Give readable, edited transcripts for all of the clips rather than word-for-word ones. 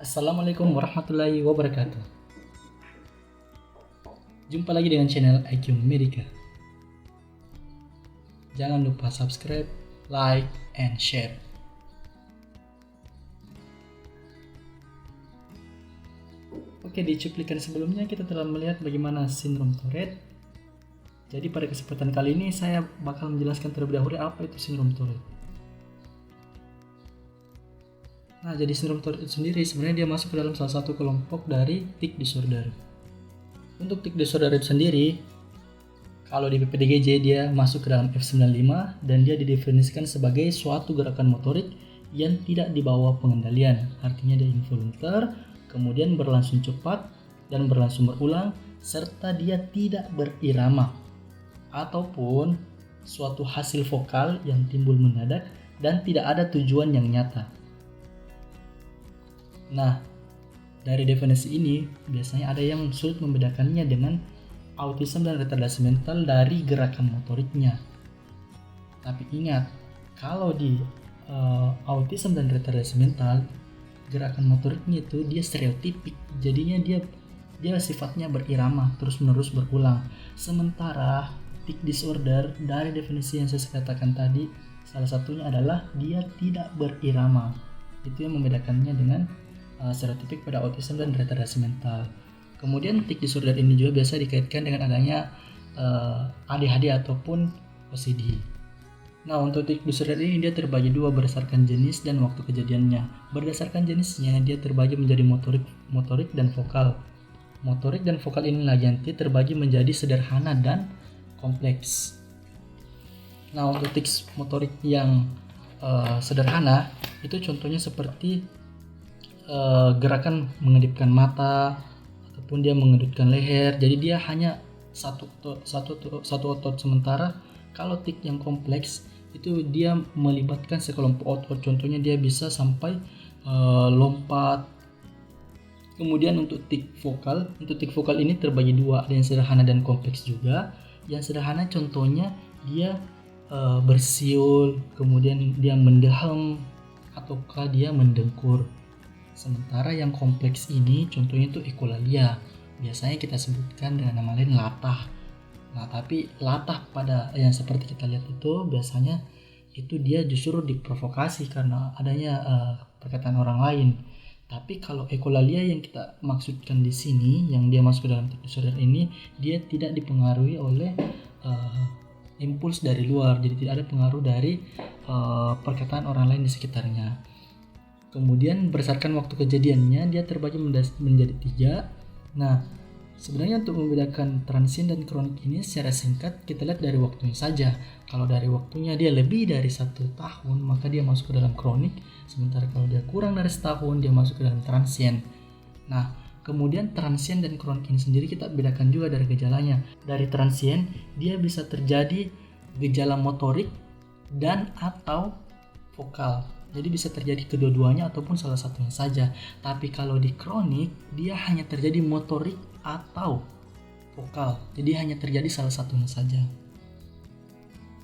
Assalamualaikum warahmatullahi wabarakatuh. Jumpa lagi dengan channel IQ Medica. Jangan lupa subscribe, like, and share. Oke, di cuplikan sebelumnya kita telah melihat bagaimana sindrom Tourette. Jadi pada kesempatan kali ini saya bakal menjelaskan terlebih dahulu apa itu sindrom Tourette. Nah, jadi sindrom Tourette itu sendiri sebenarnya dia masuk ke dalam salah satu kelompok dari tic disorder. Untuk tic disorder itu sendiri, kalau di PPDGJ dia masuk ke dalam F95 dan dia didefinisikan sebagai suatu gerakan motorik yang tidak dibawa pengendalian. Artinya dia involuntar, kemudian berlangsung cepat dan berlangsung berulang, serta dia tidak berirama ataupun suatu hasil vokal yang timbul mendadak dan tidak ada tujuan yang nyata. Nah, dari definisi ini biasanya ada yang sulit membedakannya dengan autism dan retardasi mental dari gerakan motoriknya. Tapi ingat, kalau di autism dan retardasi mental, gerakan motoriknya itu dia stereotipik, jadinya dia sifatnya berirama terus-menerus berulang. Sementara tic disorder dari definisi yang saya katakan tadi, salah satunya adalah dia tidak berirama. Itu yang membedakannya dengan stereotipik pada autism dan retardasi mental. Kemudian tic disorder ini juga biasa dikaitkan dengan adanya ADHD ataupun OCD. Nah, untuk tic disorder ini dia terbagi dua berdasarkan jenis dan waktu kejadiannya. Berdasarkan jenisnya dia terbagi menjadi motorik dan vokal. Motorik dan vokal ini lagi nanti terbagi menjadi sederhana dan kompleks. Nah, untuk tic motorik yang sederhana itu contohnya seperti gerakan mengedipkan mata ataupun dia mengedipkan leher. Jadi dia hanya satu otot. Sementara kalau tic yang kompleks itu dia melibatkan sekelompok otot. Contohnya dia bisa sampai lompat. Kemudian untuk tic vokal ini terbagi dua, ada yang sederhana dan kompleks juga. Yang sederhana contohnya dia bersiul, kemudian dia mendeham ataukah dia mendengkur. Sementara yang kompleks ini contohnya itu ekolalia. Biasanya kita sebutkan dengan nama lain latah. Nah, tapi latah pada yang seperti kita lihat itu biasanya itu dia justru diprovokasi karena adanya perkataan orang lain. Tapi kalau ekolalia yang kita maksudkan di sini, yang dia masuk ke dalam tic disorder ini, dia tidak dipengaruhi oleh impuls dari luar. Jadi tidak ada pengaruh dari perkataan orang lain di sekitarnya. Kemudian berdasarkan waktu kejadiannya dia terbagi menjadi 3. Nah, sebenarnya untuk membedakan transien dan kronik ini secara singkat kita lihat dari waktunya saja. Kalau dari waktunya dia lebih dari 1 tahun maka dia masuk ke dalam kronik. Sementara kalau dia kurang dari setahun dia masuk ke dalam transien. Nah, kemudian transien dan kronik ini sendiri kita bedakan juga dari gejalanya. Dari transien dia bisa terjadi gejala motorik dan atau vokal. Jadi bisa terjadi kedua-duanya ataupun salah satunya saja. Tapi kalau di kronik dia hanya terjadi motorik atau vokal. Jadi hanya terjadi salah satunya saja.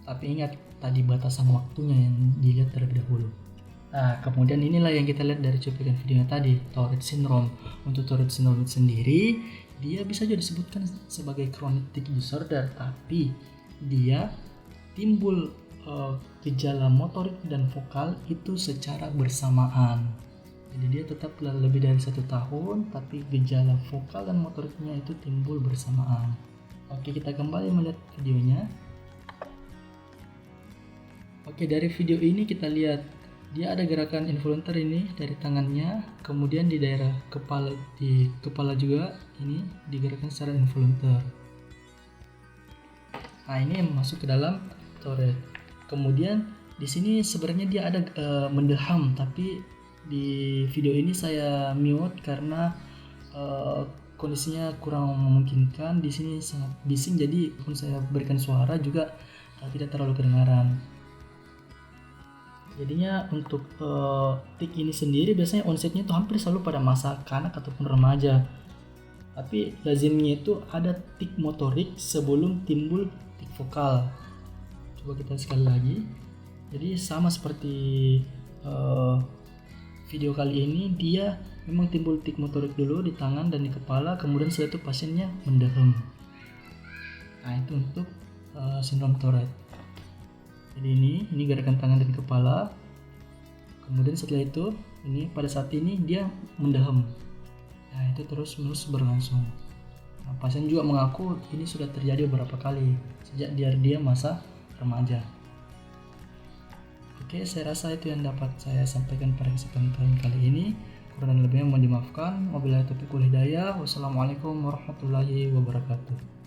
Tapi ingat tadi batasan waktunya yang dilihat terlebih dahulu. Nah, kemudian inilah yang kita lihat dari cuplikan videonya tadi, Tourette syndrome. Untuk Tourette syndrome sendiri, dia bisa juga disebutkan sebagai chronic tic disorder, tapi dia timbul gejala motorik dan vokal itu secara bersamaan. Jadi dia tetap lebih dari 1 tahun, tapi gejala vokal dan motoriknya itu timbul bersamaan. Oke, kita kembali melihat videonya. Oke, dari video ini kita lihat dia ada gerakan involuntar ini dari tangannya, kemudian di daerah kepala juga ini digerakkan secara involuntar. Nah, ini yang masuk ke dalam Tourette. Kemudian di sini sebenarnya dia ada mendeham, tapi di video ini saya mute karena kondisinya kurang memungkinkan. Di sini sangat bising, jadi pun saya berikan suara juga tidak terlalu kedengaran. Jadinya untuk tic ini sendiri biasanya onsetnya itu hampir selalu pada masa kanak ataupun remaja. Tapi lazimnya itu ada tic motorik sebelum timbul tic vokal. Coba kita sekali lagi. Jadi sama seperti video kali ini dia memang timbul tik motorik dulu di tangan dan di kepala, kemudian setelah itu pasiennya mendehem. Nah, itu untuk sindrom Tourette. Jadi ini gerakan tangan dan kepala. Kemudian setelah itu pada saat ini dia mendehem. Nah, itu terus-menerus berlangsung. Nah, pasien juga mengaku ini sudah terjadi beberapa kali sejak dia masa remaja. Oke, saya rasa itu yang dapat saya sampaikan pada kesempatan kali ini. Kurang dan lebihnya mohon dimaafkan. Wabillahi taufiq wal hidayah. Wassalamualaikum warahmatullahi wabarakatuh.